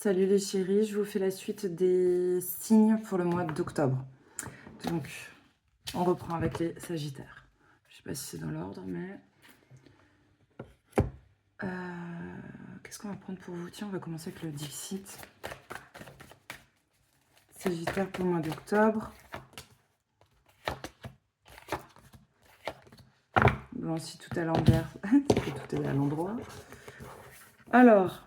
Salut les chéris, je vous fais la suite des signes pour le mois d'octobre. Donc, on reprend avec les Sagittaires. Je sais pas si c'est dans l'ordre, mais... Qu'est-ce qu'on va prendre pour vous? Tiens, on va commencer avec le Dixit. Sagittaire pour le mois d'octobre. Bon, si tout est à l'envers, c'est que tout est à l'endroit. Alors...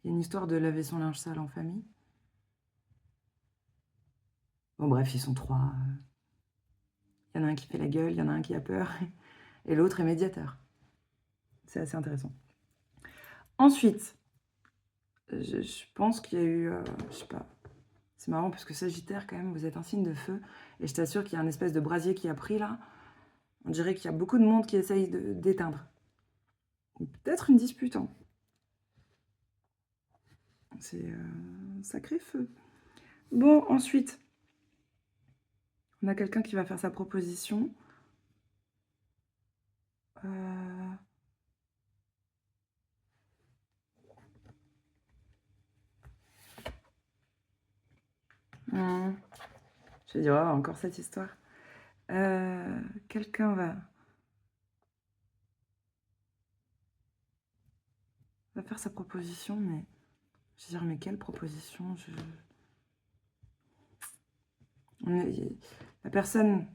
Il y a une histoire de laver son linge sale en famille. Bon, bref, ils sont trois. Il y en a un qui fait la gueule, il y en a un qui a peur, et l'autre est médiateur. C'est assez intéressant. Ensuite, je pense qu'il y a eu... je sais pas. C'est marrant parce que Sagittaire, quand même, vous êtes un signe de feu. Et je t'assure qu'il y a un espèce de brasier qui a pris, là. On dirait qu'il y a beaucoup de monde qui essaye d'éteindre. Peut-être une dispute, hein. C'est un sacré feu. Bon, ensuite, on a quelqu'un qui va faire sa proposition. Je vais dire, oh, encore cette histoire. Quelqu'un va faire sa proposition, mais... Je veux dire, mais quelle proposition? La personne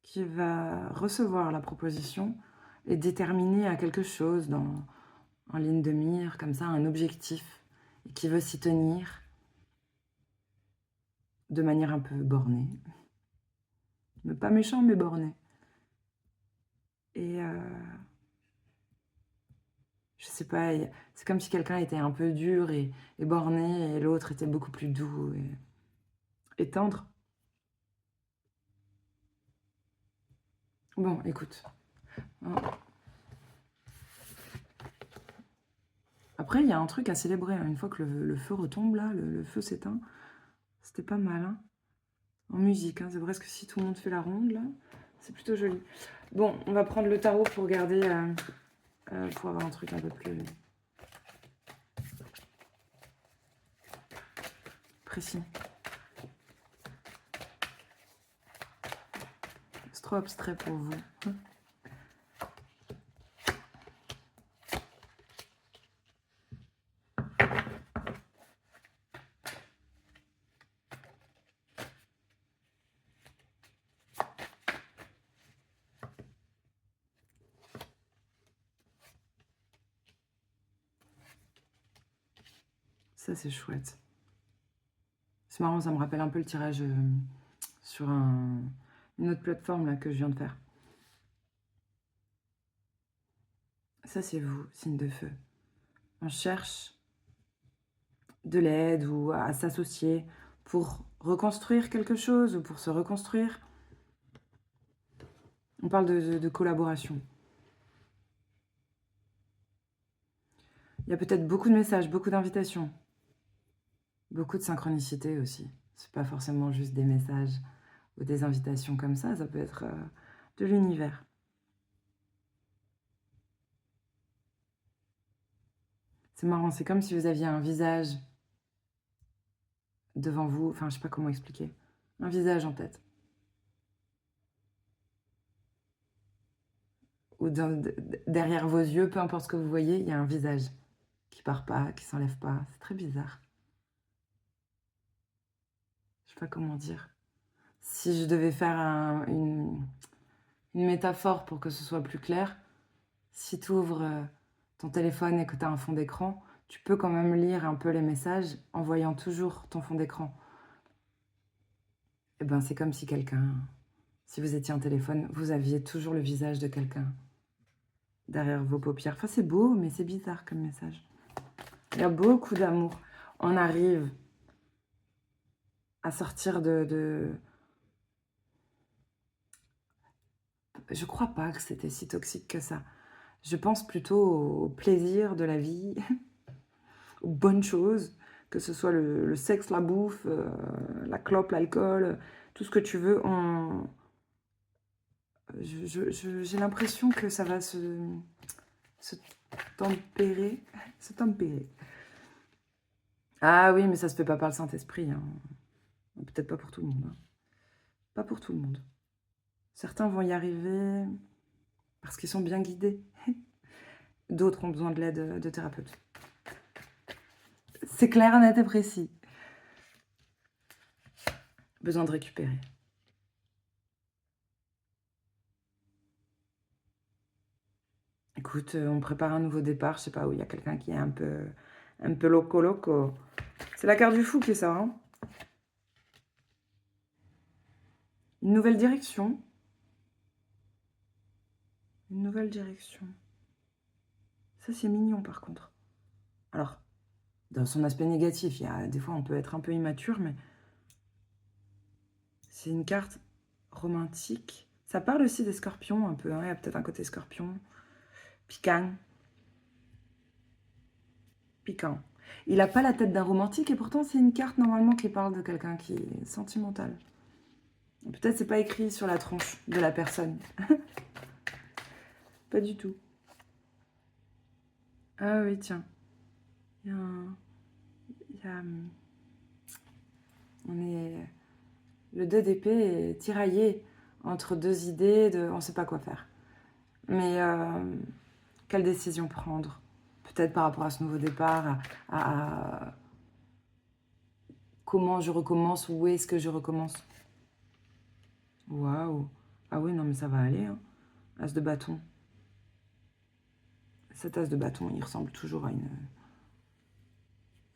qui va recevoir la proposition est déterminée à quelque chose en ligne de mire, comme ça, un objectif, et qui veut s'y tenir de manière un peu bornée. Mais pas méchant, mais borné. Et je sais pas, c'est comme si quelqu'un était un peu dur et borné, et l'autre était beaucoup plus doux et tendre. Bon, écoute. Après, il y a un truc à célébrer. Hein. Une fois que le feu retombe, là, le feu s'éteint, c'était pas mal. Hein. En musique, hein. C'est presque si tout le monde fait la ronde, là. C'est plutôt joli. Bon, on va prendre le tarot pour garder... pour avoir un truc un peu plus... précis. C'est trop abstrait pour vous. Ça, c'est chouette. C'est marrant, ça me rappelle un peu le tirage sur une autre plateforme là, que je viens de faire. Ça, c'est vous, signe de feu. On cherche de l'aide ou à s'associer pour reconstruire quelque chose ou pour se reconstruire. On parle de collaboration. Il y a peut-être beaucoup de messages, beaucoup d'invitations. Beaucoup de synchronicité aussi. C'est pas forcément juste des messages ou des invitations comme ça peut être de l'univers. C'est marrant, c'est comme si vous aviez un visage devant vous, enfin je sais pas comment expliquer, un visage en tête. Ou derrière vos yeux, peu importe ce que vous voyez, il y a un visage qui part pas, qui s'enlève pas. C'est très bizarre. Je sais pas comment dire. Si je devais faire une métaphore pour que ce soit plus clair, si tu ouvres ton téléphone et que tu as un fond d'écran, tu peux quand même lire un peu les messages en voyant toujours ton fond d'écran. Et ben c'est comme si si vous étiez un téléphone, vous aviez toujours le visage de quelqu'un derrière vos paupières. Enfin, c'est beau, mais c'est bizarre comme message. Il y a beaucoup d'amour. On arrive à sortir Je crois pas que c'était si toxique que ça. Je pense plutôt au plaisir de la vie, aux bonnes choses. que ce soit le sexe, la bouffe, la clope, l'alcool, tout ce que tu veux, j'ai l'impression que ça va se tempérer. Se tempérer. Ah oui, mais ça se fait pas par le Saint-Esprit. Hein. Peut-être pas pour tout le monde. Hein. Pas pour tout le monde. Certains vont y arriver parce qu'ils sont bien guidés. D'autres ont besoin de l'aide de thérapeutes. C'est clair, net et précis. Besoin de récupérer. Écoute, on prépare un nouveau départ. Je sais pas où il y a quelqu'un qui est un peu loco. C'est la carte du fou qui est ça. Hein. Une nouvelle direction. Une nouvelle direction. Ça, c'est mignon, par contre. Alors, dans son aspect négatif, des fois, on peut être un peu immature, mais c'est une carte romantique. Ça parle aussi des scorpions, un peu. Hein. Il y a peut-être un côté scorpion. Piquant. Piquant. Il n'a pas la tête d'un romantique, et pourtant, c'est une carte, normalement, qui parle de quelqu'un qui est sentimental. Peut-être c'est pas écrit sur la tronche de la personne. Pas du tout. Ah oui, tiens. Il y a on est... Le 2 d'épée est tiraillé entre deux idées de... On ne sait pas quoi faire. Mais quelle décision prendre? Peut-être par rapport à ce nouveau départ, à comment je recommence, où est-ce que je recommence? Waouh! Ah oui, non, mais ça va aller. Hein. As de bâton. Cet as de bâton, il ressemble toujours à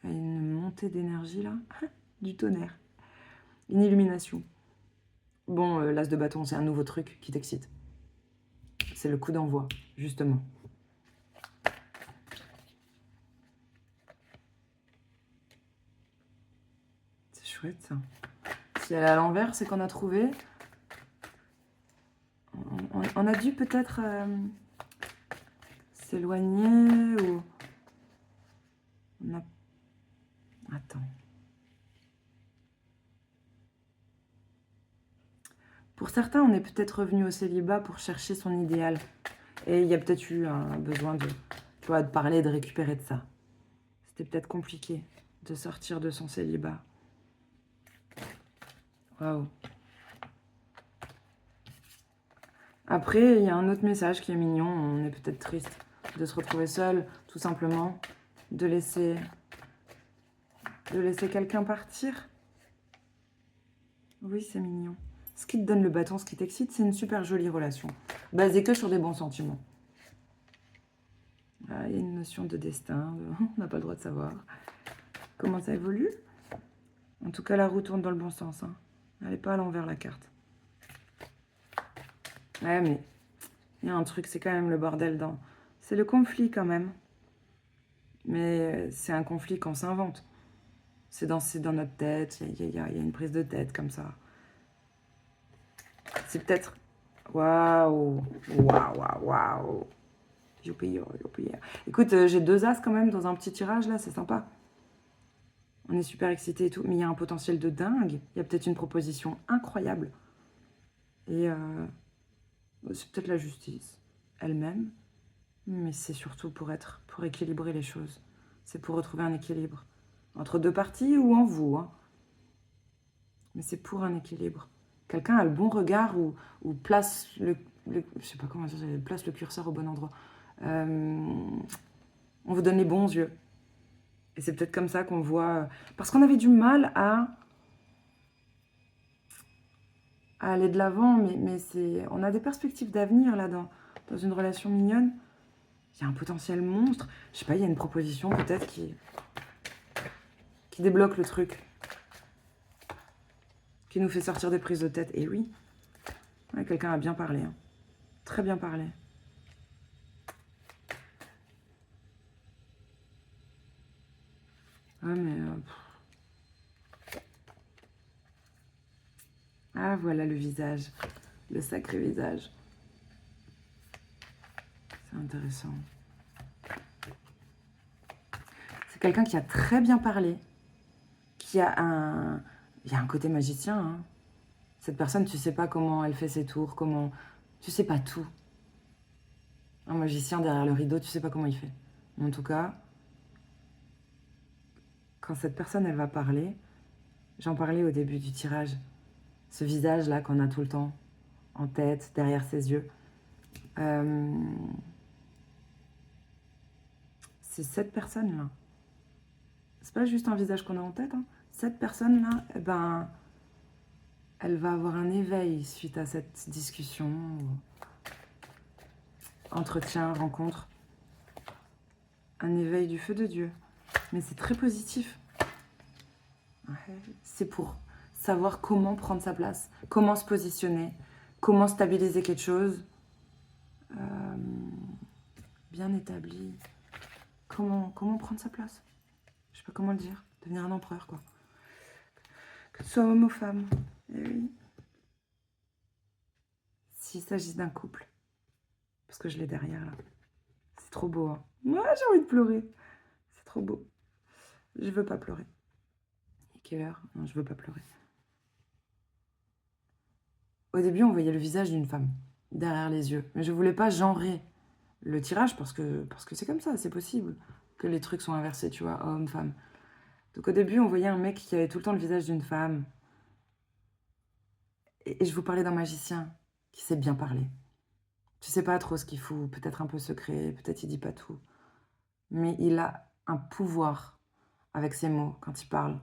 une montée d'énergie, là. Du tonnerre. Une illumination. Bon, l'as de bâton, c'est un nouveau truc qui t'excite. C'est le coup d'envoi, justement. C'est chouette, ça. Si elle est à l'envers, c'est qu'on a trouvé... On a dû peut-être s'éloigner ou... On a... Attends. Pour certains, on est peut-être revenu au célibat pour chercher son idéal. Et il y a peut-être eu un besoin de, tu vois, de parler, de récupérer de ça. C'était peut-être compliqué de sortir de son célibat. Waouh. Après, il y a un autre message qui est mignon. On est peut-être triste de se retrouver seul, tout simplement. De laisser quelqu'un partir. Oui, c'est mignon. Ce qui te donne le bâton, ce qui t'excite, c'est une super jolie relation. Basée que sur des bons sentiments. Ah, il y a une notion de destin. On n'a pas le droit de savoir comment ça évolue. En tout cas, la roue tourne dans le bon sens. Hein. Elle n'est pas à l'envers, la carte. Ouais, mais il y a un truc, c'est quand même le bordel dans... C'est le conflit quand même. Mais c'est un conflit qu'on s'invente. C'est dans notre tête. Il y a une prise de tête comme ça. C'est peut-être... Waouh. Youpi. Écoute, j'ai 2 as quand même dans un petit tirage là, c'est sympa. On est super excités et tout, mais il y a un potentiel de dingue. Il y a peut-être une proposition incroyable. Et c'est peut-être la justice elle-même, mais c'est surtout pour équilibrer les choses. C'est pour retrouver un équilibre. Entre deux parties ou en vous. Hein. Mais c'est pour un équilibre. Quelqu'un a le bon regard ou place je sais pas comment dire, place le curseur au bon endroit. On vous donne les bons yeux. Et c'est peut-être comme ça qu'on voit... Parce qu'on avait du mal à aller de l'avant, mais on a des perspectives d'avenir là dans une relation mignonne. Il y a un potentiel monstre. Je sais pas, il y a une proposition peut-être qui débloque le truc. Qui nous fait sortir des prises de tête. Et oui, ouais, quelqu'un a bien parlé. Hein. Très bien parlé. Ah, mais... Ah, voilà le visage. Le sacré visage. C'est intéressant. C'est quelqu'un qui a très bien parlé. qu'il y a un côté magicien. Hein. Cette personne, tu sais pas comment elle fait ses tours, comment... Tu sais pas tout. Un magicien derrière le rideau, tu sais pas comment il fait. Mais en tout cas, quand cette personne, elle va parler, j'en parlais au début du tirage, ce visage-là qu'on a tout le temps, en tête, derrière ses yeux. C'est cette personne-là. C'est pas juste un visage qu'on a en tête. Hein. Cette personne-là, eh ben, elle va avoir un éveil suite à cette discussion, entretien, rencontre. Un éveil du feu de Dieu. Mais c'est très positif. Ouais. C'est pour savoir comment prendre sa place, comment se positionner, comment stabiliser quelque chose. Bien établi. Comment prendre sa place. Je sais pas comment le dire. Devenir un empereur, quoi. Que ce soit homme ou femme. Eh oui. S'il s'agit d'un couple. Parce que je l'ai derrière, là. C'est trop beau, hein. Moi, j'ai envie de pleurer. C'est trop beau. Je veux pas pleurer. Et quelle heure? Non, je veux pas pleurer. Au début, on voyait le visage d'une femme, derrière les yeux. Mais je voulais pas genrer le tirage parce que c'est comme ça, c'est possible que les trucs soient inversés, tu vois, homme, femme. Donc au début, on voyait un mec qui avait tout le temps le visage d'une femme. Et je vous parlais d'un magicien qui sait bien parler. Tu sais pas trop ce qu'il fout, peut-être un peu secret, peut-être il dit pas tout. Mais il a un pouvoir avec ses mots quand il parle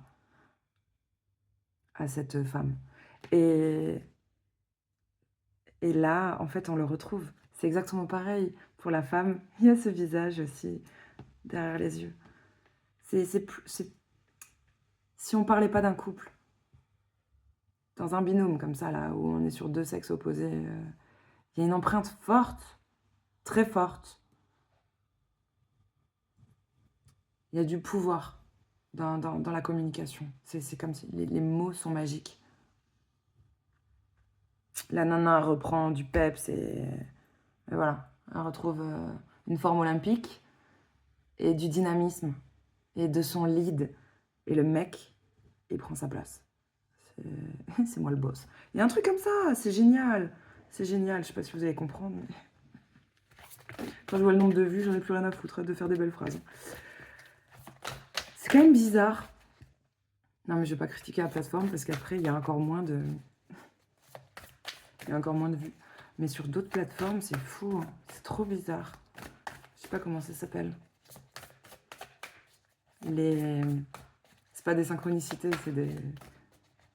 à cette femme. Et là, en fait, on le retrouve. C'est exactement pareil. Pour la femme, il y a ce visage aussi derrière les yeux. Si on parlait pas d'un couple, dans un binôme comme ça, là, où on est sur deux sexes opposés, il y a une empreinte forte, très forte. Il y a du pouvoir dans la communication. C'est comme si les mots sont magiques. La nana reprend du peps et voilà. Elle retrouve une forme olympique et du dynamisme et de son lead. Et le mec, il prend sa place. C'est moi le boss. Il y a un truc comme ça, c'est génial. C'est génial, je sais pas si vous allez comprendre. Mais... Quand je vois le nombre de vues, j'en ai plus rien à foutre de faire des belles phrases. C'est quand même bizarre. Non, mais je vais pas critiquer la plateforme parce qu'après, il y a encore moins de... Il y a encore moins de vues. Mais sur d'autres plateformes, c'est fou. Hein. C'est trop bizarre. Je sais pas comment ça s'appelle. C'est pas des synchronicités, c'est des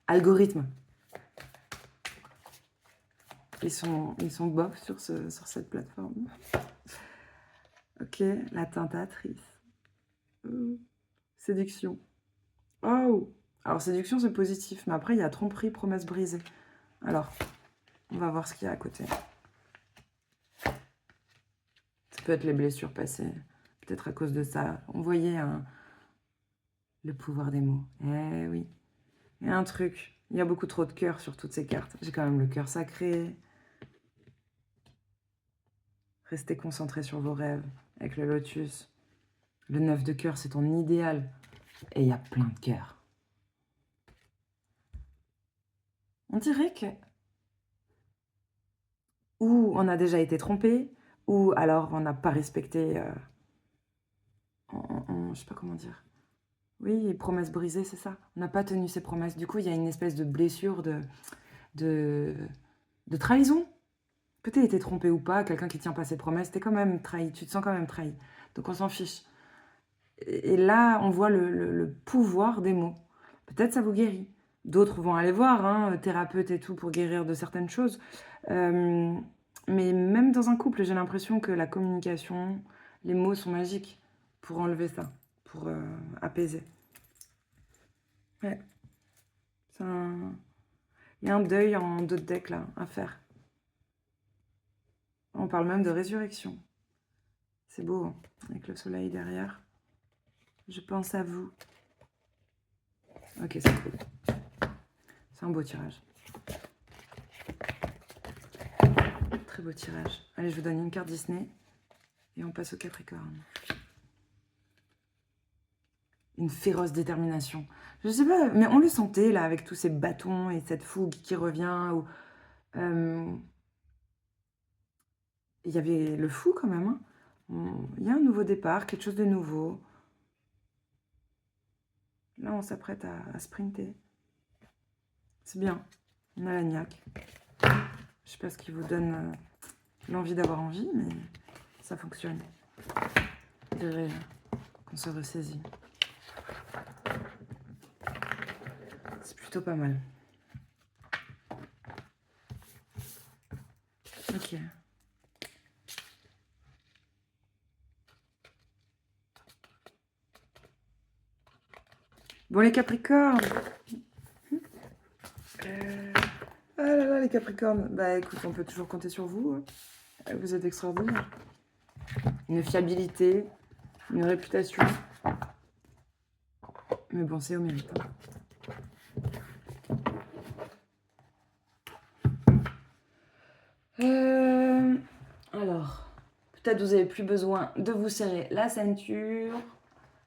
algorithmes. Ils sont bof sur cette plateforme. Ok, la tentatrice. Séduction. Oh! Alors, séduction, c'est positif. Mais après, il y a tromperie, promesse brisée. Alors, on va voir ce qu'il y a à côté. Ça peut être les blessures passées. Peut-être à cause de ça. On voyait le pouvoir des mots. Eh oui. Il y a un truc. Il y a beaucoup trop de cœur sur toutes ces cartes. J'ai quand même le cœur sacré. Restez concentrés sur vos rêves. Avec le lotus. Le 9 de cœur, c'est ton idéal. Et il y a plein de cœurs. On dirait que... Ou on a déjà été trompé, ou alors on n'a pas respecté... je sais pas comment dire. Oui, promesses brisées, c'est ça. On n'a pas tenu ses promesses. Du coup, il y a une espèce de blessure de trahison. Que tu aies été trompé ou pas, quelqu'un qui tient pas ses promesses, t'es quand même trahi. Tu te sens quand même trahi. Donc on s'en fiche. Et là, on voit le pouvoir des mots. Peut-être ça vous guérit. D'autres vont aller voir, hein, thérapeute et tout, pour guérir de certaines choses. Mais même dans un couple, j'ai l'impression que la communication, les mots sont magiques pour enlever ça, pour apaiser. Ouais. Il y a un deuil en d'autres decks là, à faire. On parle même de résurrection. C'est beau, hein, avec le soleil derrière. Je pense à vous. Ok, c'est cool. C'est un beau tirage. Très beau tirage. Allez, je vous donne une carte Disney et on passe au Capricorne. une féroce détermination. Je sais pas, mais on le sentait là avec tous ces bâtons et cette fougue qui revient. Ou, il y avait le fou quand même. Hein. Il y a un nouveau départ, quelque chose de nouveau. Là, on s'apprête à sprinter. C'est bien. On a la niaque. Je sais pas ce qui vous donne l'envie d'avoir envie, mais ça fonctionne. Je dirais qu'on se ressaisit. C'est plutôt pas mal. Ok. Bon, les Capricornes. Ah là là, les Capricornes. Bah écoute, on peut toujours compter sur vous. Hein. Vous êtes extraordinaires. Une fiabilité, une réputation. Mais bon, c'est au mérite. Hein. Alors, peut-être vous avez plus besoin de vous serrer la ceinture.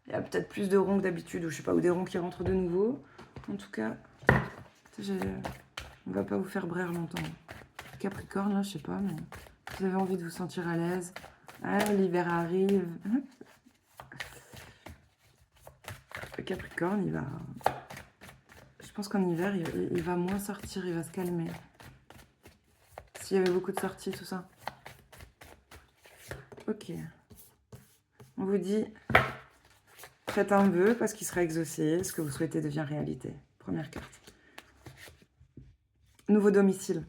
Il y a peut-être plus de ronds que d'habitude, ou je sais pas, ou des ronds qui rentrent de nouveau. En tout cas, on va pas vous faire braire longtemps. Capricorne, là, je sais pas, mais vous avez envie de vous sentir à l'aise. Ah, l'hiver arrive. Le Capricorne, il va... Je pense qu'en hiver, il va moins sortir, il va se calmer. S'il y avait beaucoup de sorties, tout ça. Ok. On vous dit, faites un vœu parce qu'il sera exaucé. Ce que vous souhaitez devient réalité. Première carte. Nouveau domicile.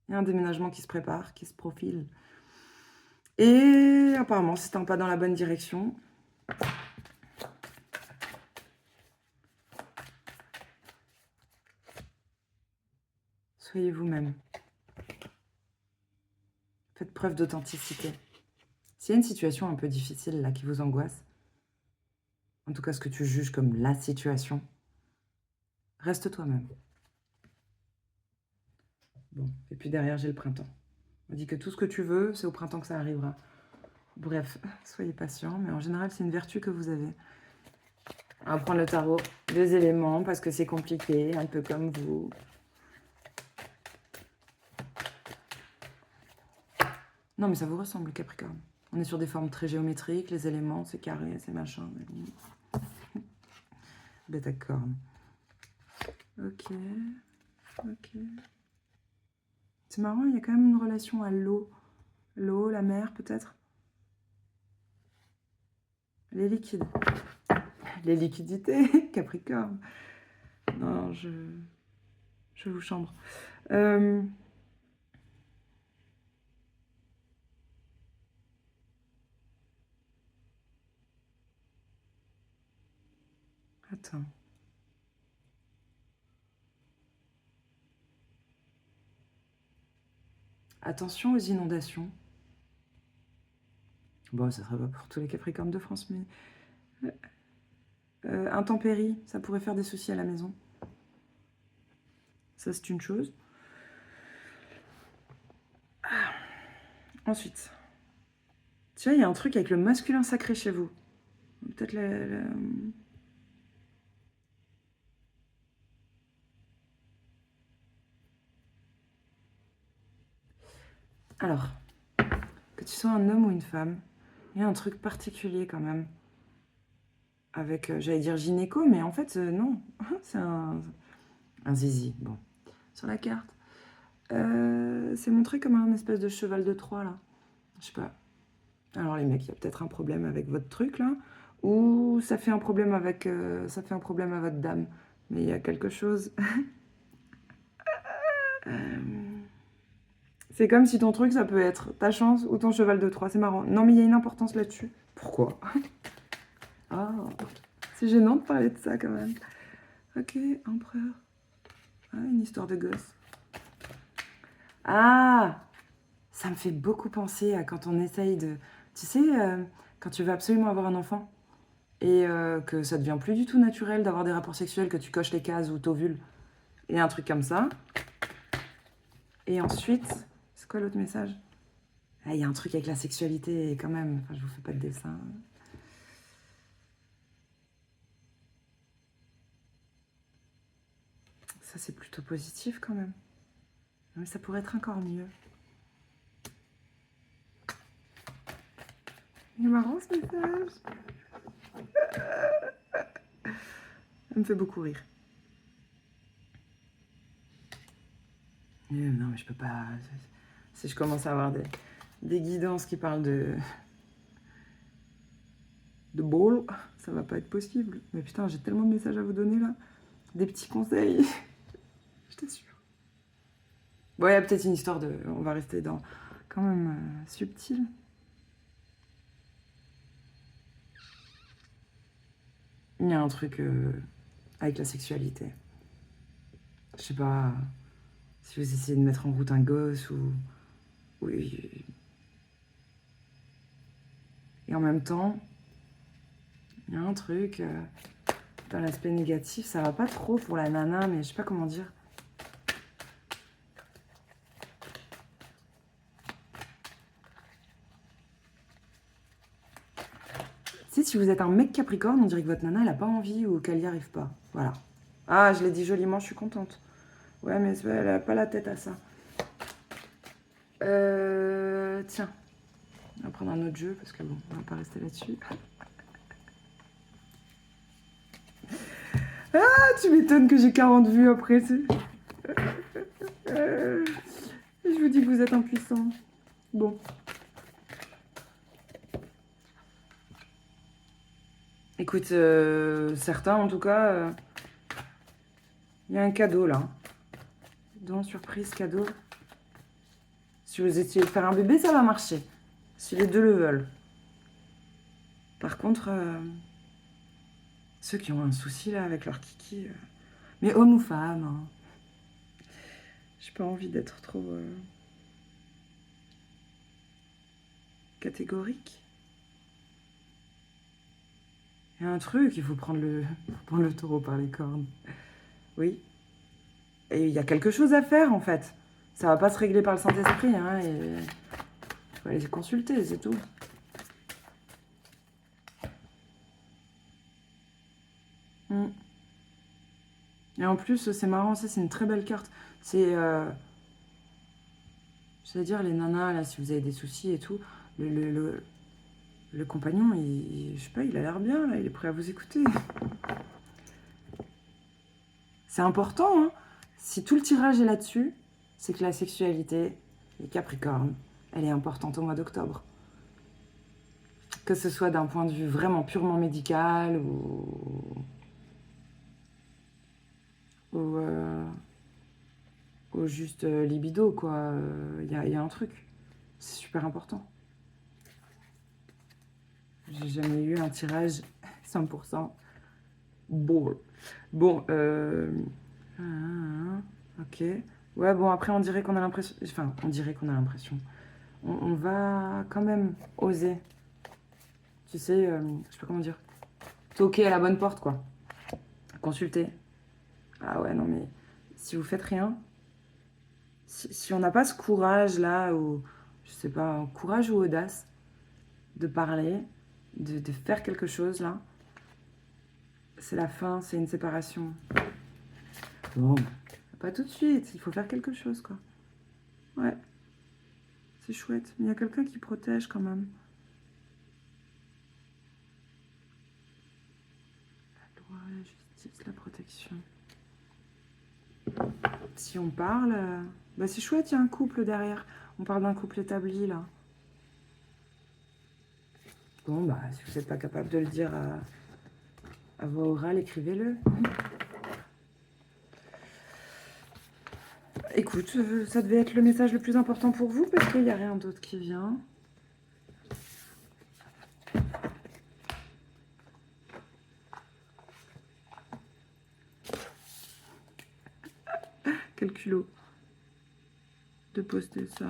Il y a un déménagement qui se prépare, qui se profile. Et apparemment, c'est un pas dans la bonne direction. Soyez vous-même. Faites preuve d'authenticité. S'il y a une situation un peu difficile là qui vous angoisse, en tout cas ce que tu juges comme la situation, reste toi-même. Bon, et puis derrière j'ai le printemps. On dit que tout ce que tu veux, c'est au printemps que ça arrivera. Bref, soyez patient, mais en général c'est une vertu que vous avez. On va prendre le tarot des éléments parce que c'est compliqué, un peu comme vous. Non mais ça vous ressemble, Capricorne. On est sur des formes très géométriques, les éléments, c'est carré, c'est machin. Bêta corne. Ok. Ok. C'est marrant, il y a quand même une relation à l'eau. L'eau, la mer, peut-être. Les liquides. Les liquidités, Capricorne. Non, je vous chambre. Attends. Attention aux inondations. Bon, ça sera pas pour tous les Capricornes de France, mais... intempéries, ça pourrait faire des soucis à la maison. Ça, c'est une chose. Ah. Ensuite. Tu vois, il y a un truc avec le masculin sacré chez vous. Peut-être Alors, que tu sois un homme ou une femme, il y a un truc particulier quand même. Avec, j'allais dire gynéco, mais en fait, non. C'est un zizi. Bon, sur la carte. C'est montré comme un espèce de cheval de Troie, là. Je sais pas. Alors, les mecs, il y a peut-être un problème avec votre truc, là. Ou ça fait un problème avec, à votre dame. Mais il y a quelque chose... C'est comme si ton truc, ça peut être ta chance ou ton cheval de Troie. C'est marrant. Non, mais il y a une importance là-dessus. Pourquoi? Ah, c'est gênant de parler de ça, quand même. Ok, empereur. Ah, une histoire de gosse. Ah, ça me fait beaucoup penser à quand on essaye de... Tu sais, quand tu veux absolument avoir un enfant et que ça devient plus du tout naturel d'avoir des rapports sexuels, que tu coches les cases ou t'ovules, et un truc comme ça. Et ensuite, c'est quoi l'autre message? Ah, il y a un truc avec la sexualité quand même. Enfin, je vous fais pas de dessin. Ça, c'est plutôt positif quand même. Mais ça pourrait être encore mieux. Il est marrant ce message. Ça me fait beaucoup rire. Non, mais je peux pas... Si je commence à avoir des guidances qui parlent de ball, ça va pas être possible. Mais putain, j'ai tellement de messages à vous donner là. Des petits conseils. Je t'assure. Bon, il y a peut-être une histoire de... On va rester dans... Quand même subtil. Il y a un truc avec la sexualité. Je sais pas si vous essayez de mettre en route un gosse ou... Oui. Et en même temps, il y a un truc... dans l'aspect négatif, ça va pas trop pour la nana, mais je sais pas comment dire. Si vous êtes un mec Capricorne, on dirait que votre nana, elle a pas envie ou qu'elle y arrive pas. Voilà. Ah, je l'ai dit joliment, je suis contente. Ouais, mais elle a pas la tête à ça. Tiens. On va prendre un autre jeu, parce que bon, on va pas rester là-dessus. Ah, tu m'étonnes que j'ai 40 vues après. Je vous dis que vous êtes impuissants. Bon. Écoute, certains en tout cas, il y a un cadeau là. Don, surprise, cadeau. Si vous essayez de faire un bébé, ça va marcher. Si les deux le veulent. Par contre, ceux qui ont un souci là avec leur kiki, mais homme ou femme, hein. J'ai pas envie d'être trop catégorique. Il y a un truc, il faut prendre le taureau par les cornes. Oui. Et il y a quelque chose à faire en fait. Ça va pas se régler par le Saint-Esprit, hein, et faut aller consulter, c'est tout. Et en plus, c'est marrant, ça, c'est une très belle carte. C'est, j'allais dire, les nanas, là, si vous avez des soucis et tout, le compagnon, je sais pas, il a l'air bien, là, il est prêt à vous écouter. C'est important, hein. Si tout le tirage est là-dessus, c'est que la sexualité, les Capricornes, elle est importante au mois d'octobre. Que ce soit d'un point de vue vraiment purement médical ou juste libido, quoi. Il y a un truc. C'est super important. J'ai jamais eu un tirage 100% ball. Bon, ok. Ouais, bon, après, on dirait qu'on a l'impression... Enfin, on dirait qu'on a l'impression. On va quand même oser. Tu sais, je sais pas comment dire. Toquer à la bonne porte, quoi. Consulter. Ah ouais, non, mais si vous faites rien, si on n'a pas ce courage-là, ou je sais pas, courage ou audace, de parler, de faire quelque chose, là, c'est la fin, c'est une séparation. Bon, pas tout de suite, il faut faire quelque chose, quoi. Ouais, c'est chouette, mais il y a quelqu'un qui protège quand même. La loi, la justice, la protection. Si on parle, bah c'est chouette, il y a un couple derrière. On parle d'un couple établi, là. Bon, bah, si vous n'êtes pas capable de le dire à voix orale, écrivez-le. Écoute, ça devait être le message le plus important pour vous, parce qu'il n'y a rien d'autre qui vient. Quel culot de poster ça.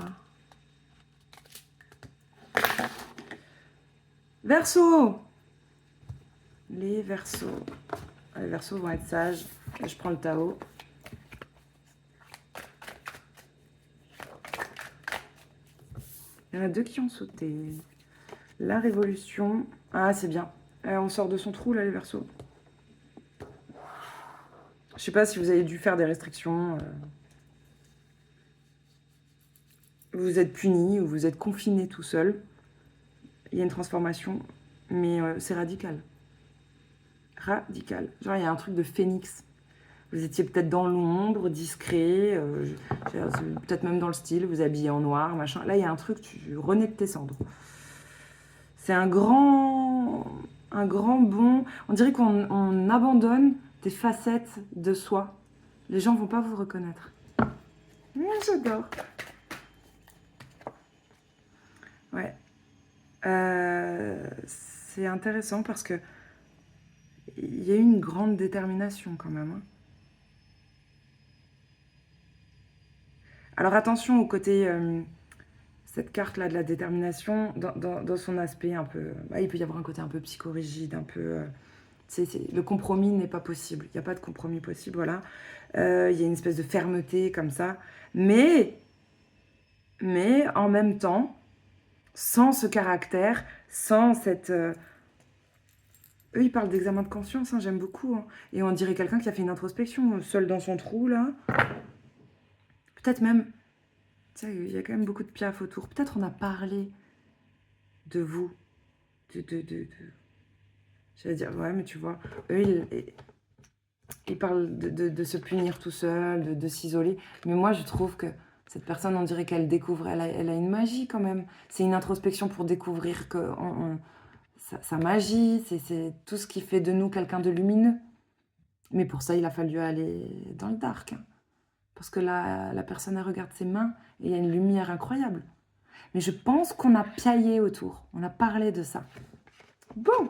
Verseau! Les Verseaux. Les Verseaux vont être sages. Là, je prends le Tao. Il y en a deux qui ont sauté. La Révolution. Ah, c'est bien. On sort de son trou, là, les Verseaux. Je sais pas si vous avez dû faire des restrictions. Vous êtes puni ou vous êtes confiné tout seul. Il y a une transformation, mais c'est radical. Radical. Genre, il y a un truc de phénix. Vous étiez peut-être dans l'ombre, discret, peut-être même dans le style, vous habillez en noir, machin. Là, il y a un truc, tu renais de tes cendres. C'est un grand bond. On dirait qu'on abandonne des facettes de soi. Les gens vont pas vous reconnaître. J'adore. Ouais. C'est intéressant parce que il y a eu une grande détermination quand même. Hein. Alors attention au côté, cette carte-là de la détermination, dans son aspect un peu... Bah, il peut y avoir un côté un peu psychorigide, un peu... le compromis n'est pas possible. Il n'y a pas de compromis possible, voilà. Il y a une espèce de fermeté comme ça. Mais en même temps, sans ce caractère, sans cette... Eux, ils parlent d'examen de conscience, hein, j'aime beaucoup. Hein. Et on dirait quelqu'un qui a fait une introspection, seul dans son trou, là. Peut-être même... Tu sais, il y a quand même beaucoup de piafs autour. Peut-être on a parlé de vous. J'allais dire, ouais, mais tu vois, eux, ils parlent de se punir tout seul, de s'isoler. Mais moi, je trouve que cette personne, on dirait qu'elle découvre, elle a une magie quand même. C'est une introspection pour découvrir que sa magie, c'est tout ce qui fait de nous quelqu'un de lumineux. Mais pour ça, il a fallu aller dans le dark. Hein. Parce que la personne, elle regarde ses mains et il y a une lumière incroyable. Mais je pense qu'on a piaillé autour. On a parlé de ça. Bon.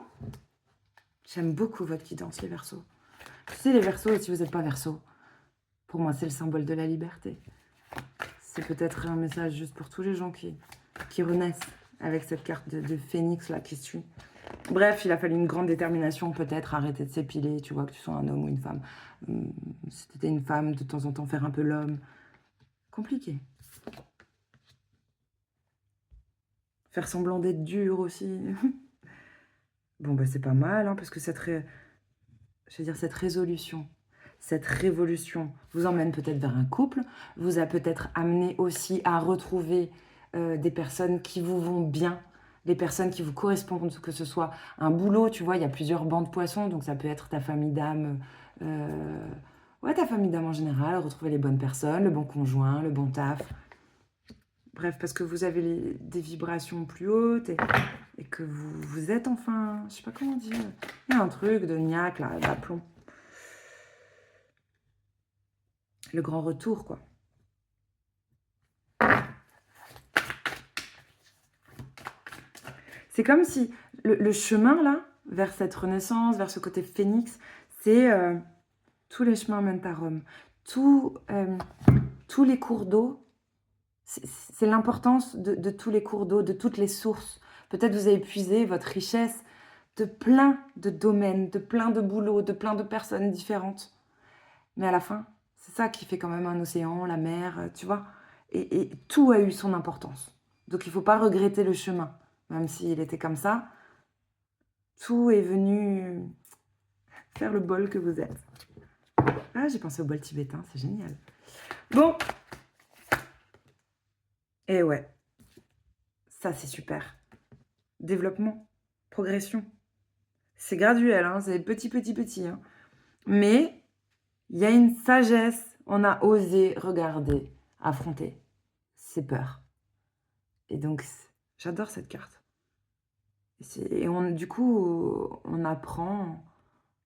J'aime beaucoup votre guidance, les Verseaux. Tu sais, les Verseaux, si vous n'êtes pas Verseau, pour moi, c'est le symbole de la liberté. C'est peut-être un message juste pour tous les gens qui renaissent avec cette carte de phénix là qui suit. Bref, il a fallu une grande détermination, peut-être arrêter de s'épiler, tu vois, que tu sois un homme ou une femme. Si tu étais une femme, de temps en temps faire un peu l'homme. Compliqué. Faire semblant d'être dur aussi. Bon, bah c'est pas mal, hein, parce que cette résolution, cette révolution vous emmène peut-être vers un couple, vous a peut-être amené aussi à retrouver des personnes qui vous vont bien, des personnes qui vous correspondent, que ce soit un boulot, tu vois, il y a plusieurs bancs de poissons, donc ça peut être ta famille d'âme, ouais, ta famille d'âme en général, retrouver les bonnes personnes, le bon conjoint, le bon taf. Bref, parce que vous avez des vibrations plus hautes et que vous êtes enfin, je sais pas comment dire, il y a un truc de niaque là, d'aplomb. Le grand retour, quoi. C'est comme si le chemin, là, vers cette renaissance, vers ce côté phénix, c'est tous les chemins mènent à Rome. Tous les cours d'eau, c'est l'importance de tous les cours d'eau, de toutes les sources. Peut-être vous avez puisé votre richesse de plein de domaines, de plein de boulots, de plein de personnes différentes. Mais à la fin, c'est ça qui fait quand même un océan, la mer, tu vois. Et tout a eu son importance. Donc il ne faut pas regretter le chemin, même s'il était comme ça. Tout est venu faire le bol que vous êtes. Ah, j'ai pensé au bol tibétain, c'est génial. Bon. Et ouais, ça c'est super. Développement, progression. C'est graduel, hein, c'est petit. Hein. Mais il y a une sagesse, on a osé regarder, affronter ses peurs. Et donc, j'adore cette carte. Et du coup, on apprend.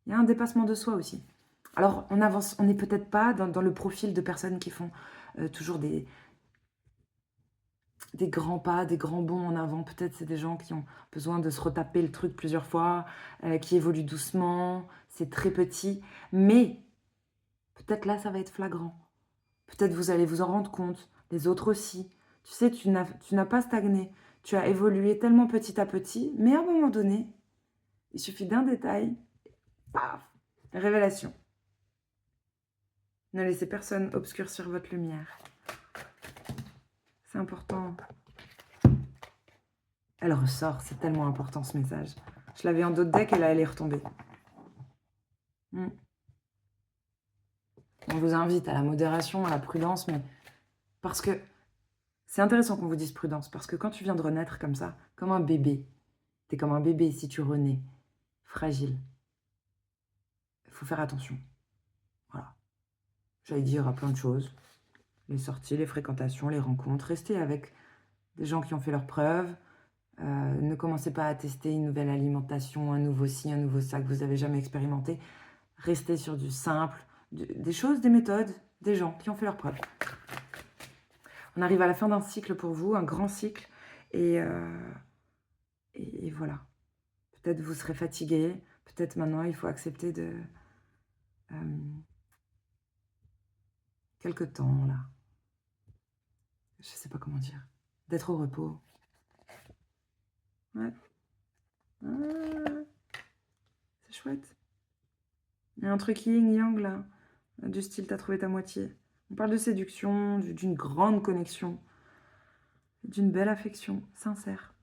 Il y a un dépassement de soi aussi. Alors, on avance, on n'est peut-être pas dans le profil de personnes qui font toujours des grands pas, des grands bonds en avant. Peut-être c'est des gens qui ont besoin de se retaper le truc plusieurs fois, qui évoluent doucement, c'est très petit. Mais peut-être là, ça va être flagrant. Peut-être vous allez vous en rendre compte, les autres aussi. Tu sais, tu n'as pas stagné. Tu as évolué tellement petit à petit, mais à un moment donné, il suffit d'un détail, paf, révélation. Ne laissez personne obscurcir votre lumière. C'est important. Elle ressort, c'est tellement important ce message. Je l'avais en d'autres decks et là elle est retombée. On vous invite à la modération, à la prudence, mais parce que c'est intéressant qu'on vous dise prudence, parce que quand tu viens de renaître comme ça, comme un bébé, t'es comme un bébé si tu renais, fragile. Il faut faire attention. Voilà. J'allais dire à plein de choses. Les sorties, les fréquentations, les rencontres. Restez avec des gens qui ont fait leurs preuves. Ne commencez pas à tester une nouvelle alimentation, un nouveau ci, un nouveau ça que vous n'avez jamais expérimenté. Restez sur du simple, des choses, des méthodes, des gens qui ont fait leurs preuves. On arrive à la fin d'un cycle pour vous, un grand cycle. Et voilà. Peut-être vous serez fatigué. Peut-être maintenant, il faut accepter de... quelque temps, là. Je sais pas comment dire. D'être au repos. Ouais. Ah, c'est chouette. Il y a un truc yin-yang, là. Du style, t'as trouvé ta moitié. On parle de séduction, d'une grande connexion, d'une belle affection, sincère.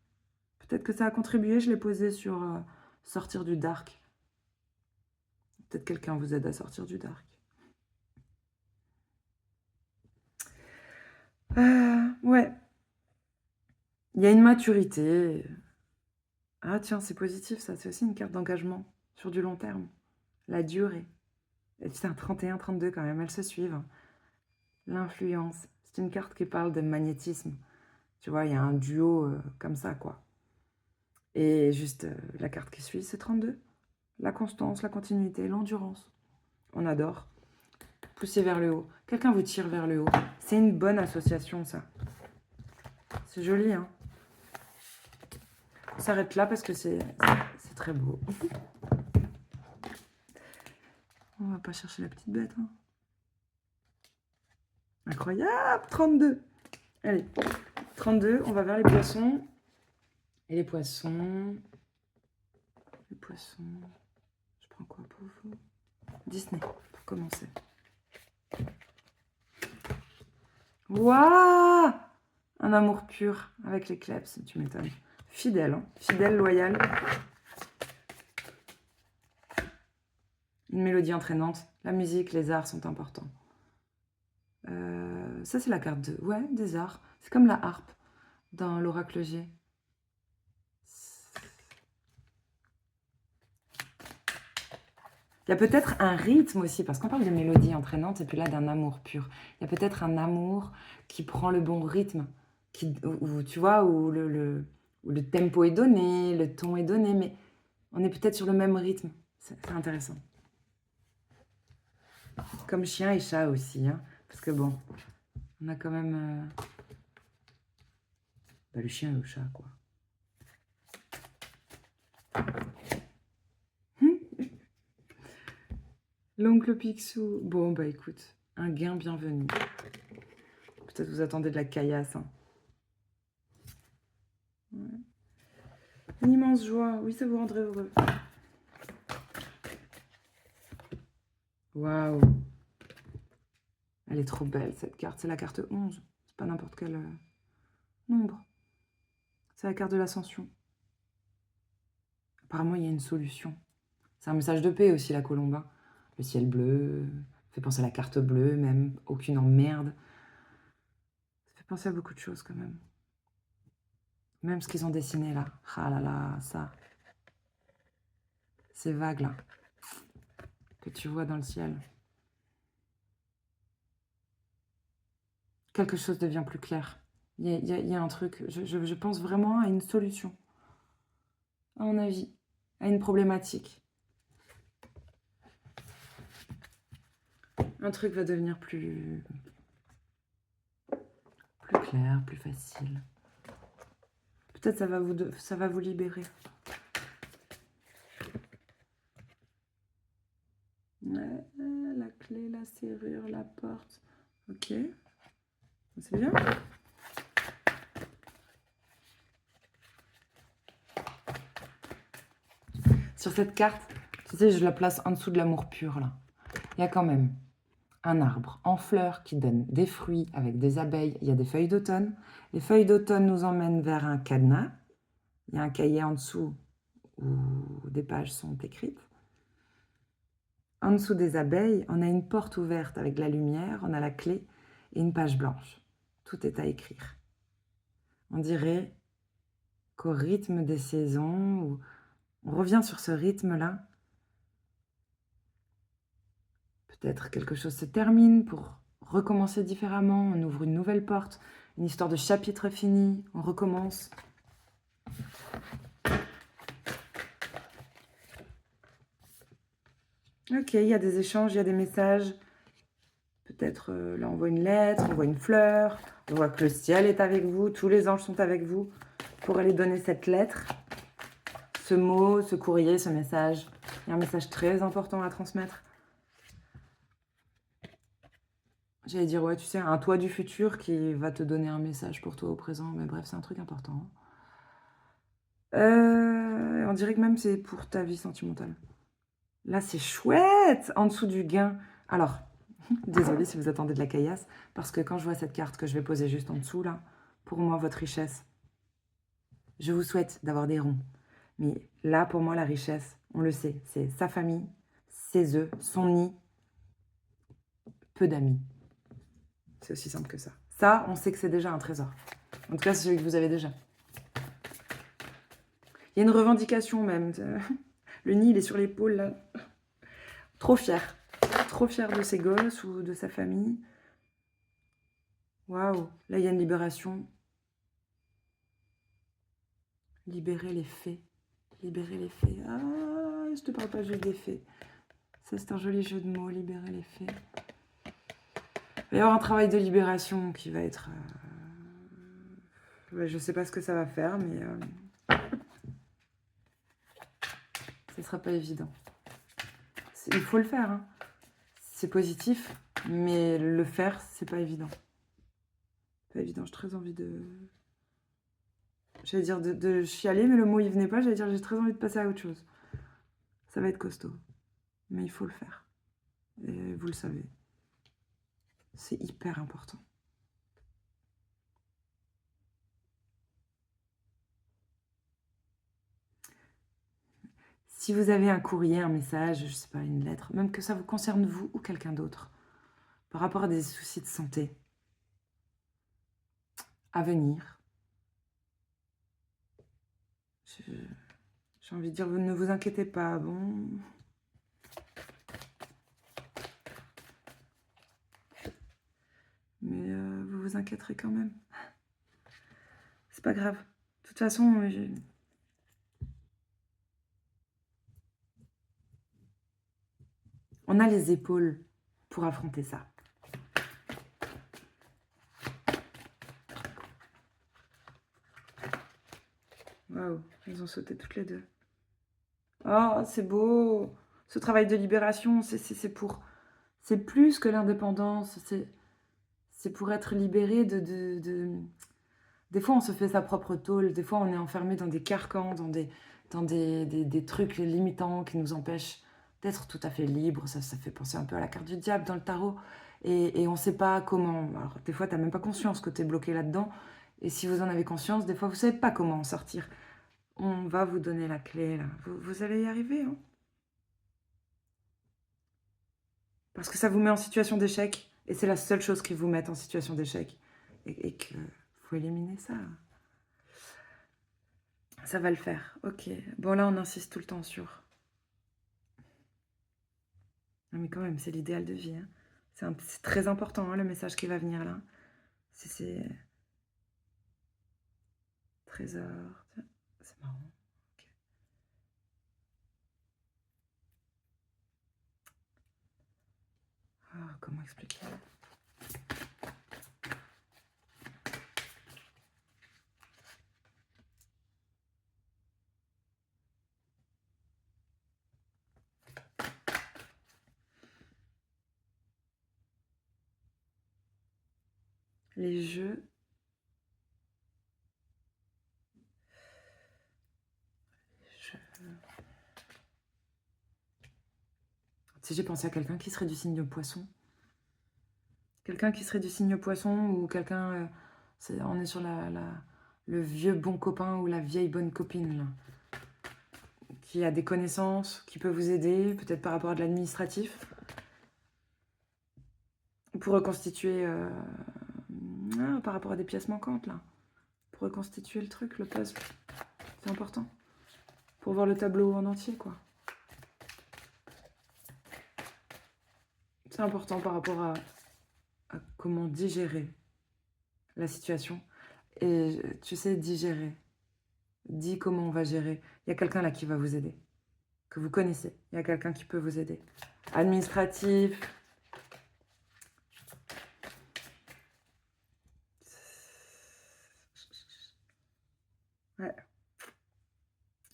Peut-être que ça a contribué, je l'ai posé sur sortir du dark. Peut-être quelqu'un vous aide à sortir du dark. Ouais. Il y a une maturité. Ah tiens, c'est positif ça, c'est aussi une carte d'engagement sur du long terme. La durée. Et putain, 31, 32 quand même, elles se suivent. L'influence. C'est une carte qui parle de magnétisme. Tu vois, il y a un duo comme ça, quoi. Et juste, la carte qui suit, c'est 32. La constance, la continuité, l'endurance. On adore. Poussez vers le haut. Quelqu'un vous tire vers le haut. C'est une bonne association, ça. C'est joli, hein. On s'arrête là parce que c'est très beau. On va pas chercher la petite bête, hein. Incroyable, 32. Allez, 32, on va vers les poissons. Et les poissons... Les poissons... Je prends quoi pour vous? Disney, pour commencer. Waouh! Un amour pur avec les kleps, tu m'étonnes. Fidèle, hein? Fidèle, loyal. Une mélodie entraînante. La musique, les arts sont importants. Ça, c'est la carte des arts. C'est comme la harpe dans l'oracle G. Il y a peut-être un rythme aussi, parce qu'on parle de mélodie entraînante et puis là d'un amour pur. Il y a peut-être un amour qui prend le bon rythme, où tu vois, où le tempo est donné, le ton est donné, mais on est peut-être sur le même rythme. C'est intéressant. Comme chien et chat aussi, hein, parce que bon, on a quand même le chien et le chat, quoi. L'oncle Picsou. Bon, bah écoute, un gain bienvenu. Peut-être vous attendez de la caillasse. Hein. Ouais. Une immense joie. Oui, ça vous rendrait heureux. Waouh. Elle est trop belle, cette carte. C'est la carte 11. C'est pas n'importe quel nombre. C'est la carte de l'ascension. Apparemment, il y a une solution. C'est un message de paix aussi, la colombe. Hein. Le ciel bleu, fait penser à la carte bleue, même. Aucune emmerde. Ça fait penser à beaucoup de choses, quand même. Même ce qu'ils ont dessiné, là. Ah là là, ça. Ces vagues, là. Que tu vois dans le ciel. Quelque chose devient plus clair. Il y a un truc. Je pense vraiment à une solution. À mon avis. À une problématique. Un truc va devenir plus clair, plus facile. Peut-être ça va vous libérer. La clé, la serrure, la porte. Ok. C'est bien. Sur cette carte, tu sais, je la place en dessous de l'amour pur, là. Il y a quand même un arbre en fleurs qui donne des fruits avec des abeilles. Il y a des feuilles d'automne. Les feuilles d'automne nous emmènent vers un cadenas. Il y a un cahier en dessous où des pages sont écrites. En dessous des abeilles, on a une porte ouverte avec de la lumière, on a la clé et une page blanche. Tout est à écrire. On dirait qu'au rythme des saisons, on revient sur ce rythme-là. Peut-être quelque chose se termine pour recommencer différemment, on ouvre une nouvelle porte, une histoire de chapitre fini, on recommence. Ok, il y a des échanges, il y a des messages. Peut-être là on voit une lettre, on voit une fleur, on voit que le ciel est avec vous, tous les anges sont avec vous pour aller donner cette lettre, ce mot, ce courrier, ce message. Il y a un message très important à transmettre. J'allais dire, ouais, tu sais, un toi du futur qui va te donner un message pour toi au présent, mais bref, c'est un truc important. On dirait que même c'est pour ta vie sentimentale. Là, c'est chouette, en dessous du gain. Alors, désolée si vous attendez de la caillasse, parce que quand je vois cette carte que je vais poser juste en dessous, là, pour moi, votre richesse, je vous souhaite d'avoir des ronds. Mais là, pour moi, la richesse, on le sait, c'est sa famille, ses œufs, son nid, peu d'amis. C'est aussi simple que ça. Ça, on sait que c'est déjà un trésor. En tout cas, c'est celui que vous avez déjà. Il y a une revendication même. Le nid, il est sur l'épaule, là. Trop fier. Trop fier de ses gosses ou de sa famille. Waouh. Là, il y a une libération. Libérer les faits. Libérer les faits. Ah, je te parle pas juste des faits. Ça, c'est un joli jeu de mots, libérer les faits. Il va y avoir un travail de libération qui va être... je ne sais pas ce que ça va faire, mais... ce ne sera pas évident. Il faut le faire, hein. C'est positif, mais le faire, c'est pas évident. Pas évident, j'ai très envie de... J'allais dire de chialer, mais le mot, il venait pas. J'allais dire, j'ai très envie de passer à autre chose. Ça va être costaud. Mais il faut le faire. Et vous le savez. C'est hyper important. Si vous avez un courrier, un message, je sais pas, une lettre, même que ça vous concerne vous ou quelqu'un d'autre, par rapport à des soucis de santé à venir, j'ai envie de dire, ne vous inquiétez pas, bon. Mais vous vous inquiéterez quand même. C'est pas grave. De toute façon, on a les épaules pour affronter ça. Waouh, elles ont sauté toutes les deux. Oh, c'est beau. Ce travail de libération, c'est pour... C'est plus que l'indépendance. C'est pour être libéré de... Des fois, on se fait sa propre tôle. Des fois, on est enfermé dans des carcans, dans des trucs limitants qui nous empêchent d'être tout à fait libre. Ça fait penser un peu à la carte du diable dans le tarot. Et on ne sait pas comment. Alors, des fois, tu n'as même pas conscience que tu es bloqué là-dedans. Et si vous en avez conscience, des fois, vous ne savez pas comment en sortir. On va vous donner la clé, là. Vous allez y arriver, hein. Parce que ça vous met en situation d'échec. Et c'est la seule chose qui vous met en situation d'échec. Et qu'il faut éliminer ça. Ça va le faire. Ok. Bon, là, on insiste tout le temps sur... Non, mais quand même, c'est l'idéal de vie, hein. C'est très important, hein, le message qui va venir, là. C'est... Trésor... C'est marrant. Ok. Ah, comment expliquer ? Les jeux... Si j'ai pensé à quelqu'un qui serait du signe poisson. Quelqu'un qui serait du signe poisson ou quelqu'un... on est sur le vieux bon copain ou la vieille bonne copine, là. qui a des connaissances, qui peut vous aider, peut-être par rapport à de l'administratif, pour reconstituer, par rapport à des pièces manquantes, là. Pour reconstituer le truc, le puzzle. C'est important. Pour voir le tableau en entier, quoi. C'est important par rapport à comment digérer la situation. Et tu sais, digérer. Dis comment on va gérer. Il y a quelqu'un là qui va vous aider, que vous connaissez. Il y a quelqu'un qui peut vous aider. Administratif. Ouais.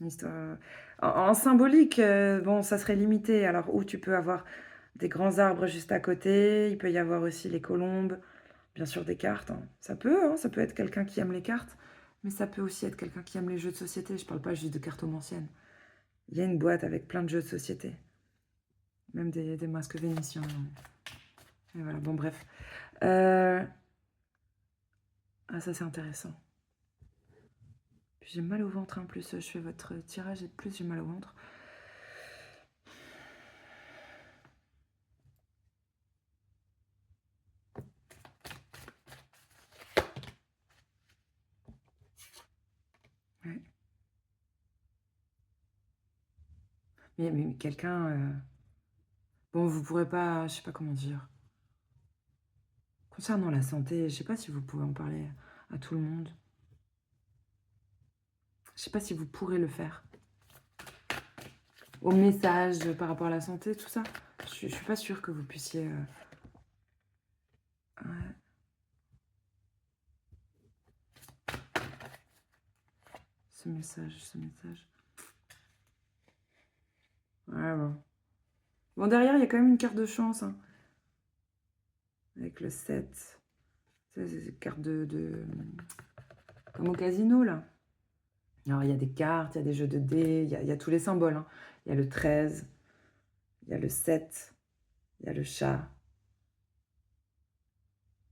Une histoire. En symbolique, bon, ça serait limité. Alors, où tu peux avoir des grands arbres juste à côté, il peut y avoir aussi les colombes, bien sûr des cartes. Hein. Ça peut être quelqu'un qui aime les cartes, mais ça peut aussi être quelqu'un qui aime les jeux de société. Je parle pas juste de cartomanciennes. Il y a une boîte avec plein de jeux de société. Même des masques vénitiens. Et voilà, bon bref. Ah, ça c'est intéressant. Puis j'ai mal au ventre, hein. Plus je fais votre tirage et plus j'ai mal au ventre. Ouais. Mais quelqu'un... Bon, vous pourrez pas... Je sais pas comment dire. Concernant la santé, je sais pas si vous pouvez en parler à tout le monde. Je sais pas si vous pourrez le faire. Au message par rapport à la santé, tout ça. Je suis pas sûre que vous puissiez... Ouais. Ce message. Ouais, bon. Bon, derrière, il y a quand même une carte de chance. Hein. Avec le 7. C'est une carte comme au casino, là. Alors, il y a des cartes, il y a des jeux de dés, il y a tous les symboles. Hein. Il y a le 13, il y a le 7, il y a le chat.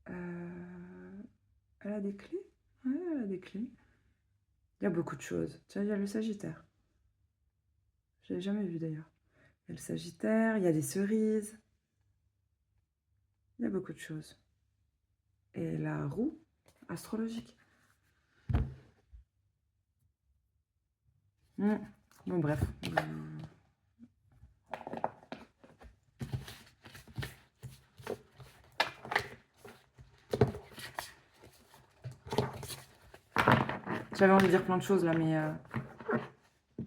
Elle a des clés? Ouais, elle a des clés. Il y a beaucoup de choses. Tiens, il y a le Sagittaire. Je l'avais jamais vu, d'ailleurs. Il y a le Sagittaire, il y a des cerises. Il y a beaucoup de choses. Et la roue astrologique. Bon, bref. J'avais envie de dire plein de choses là, mais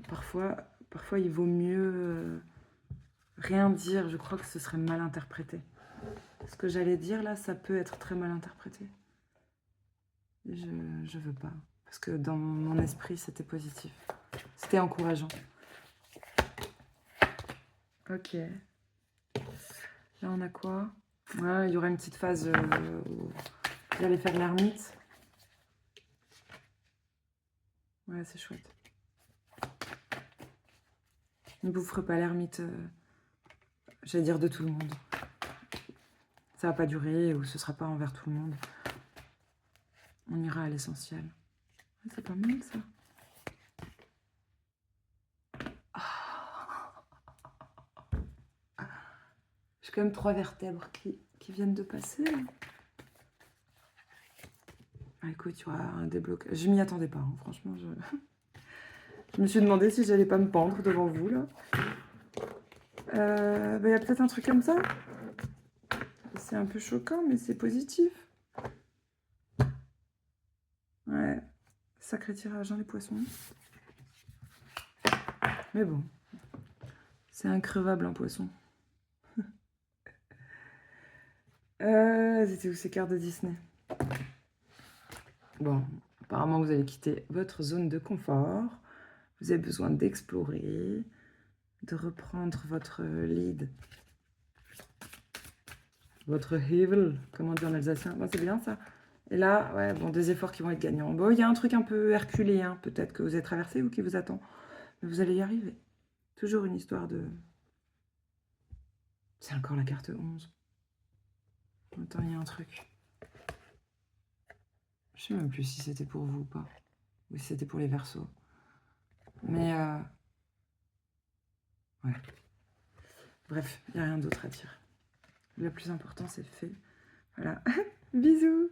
parfois il vaut mieux rien dire. Je crois que ce serait mal interprété. Ce que j'allais dire là, ça peut être très mal interprété. Et je veux pas. Parce que dans mon esprit, c'était positif. C'était encourageant. Ok. Là, on a quoi? Ouais, il y aura une petite phase où j'allais faire l'ermite. Ouais, c'est chouette. Ne vous ferez pas l'ermite, j'allais dire de tout le monde. Ça va pas durer ou ce sera pas envers tout le monde. On ira à l'essentiel. Ouais, c'est pas mal ça. J'ai quand même 3 vertèbres qui viennent de passer. Ah, écoute, tu auras un déblocage. Je m'y attendais pas, hein. Franchement. Je me suis demandé si j'allais pas me pendre devant vous, là. Il y a peut-être un truc comme ça. C'est un peu choquant, mais c'est positif. Ouais. Sacré tirage, hein, les poissons. Mais bon. C'est increvable, un poisson. C'était où ces cartes de Disney? Bon, apparemment, vous allez quitter votre zone de confort. Vous avez besoin d'explorer, de reprendre votre lead. Votre Hevel, comment dire en alsacien? Bon, c'est bien ça. Et là, ouais, bon, des efforts qui vont être gagnants. Bon, il y a un truc un peu herculéen, peut-être que vous avez traversé ou qui vous attend. Mais vous allez y arriver. Toujours une histoire de... C'est encore la carte 11. Attends, il y a un truc. Je sais même plus si c'était pour vous ou pas. Ou si c'était pour les Verseaux. Mais Ouais. Bref, il n'y a rien d'autre à dire. Le plus important, c'est fait. Voilà. Bisous.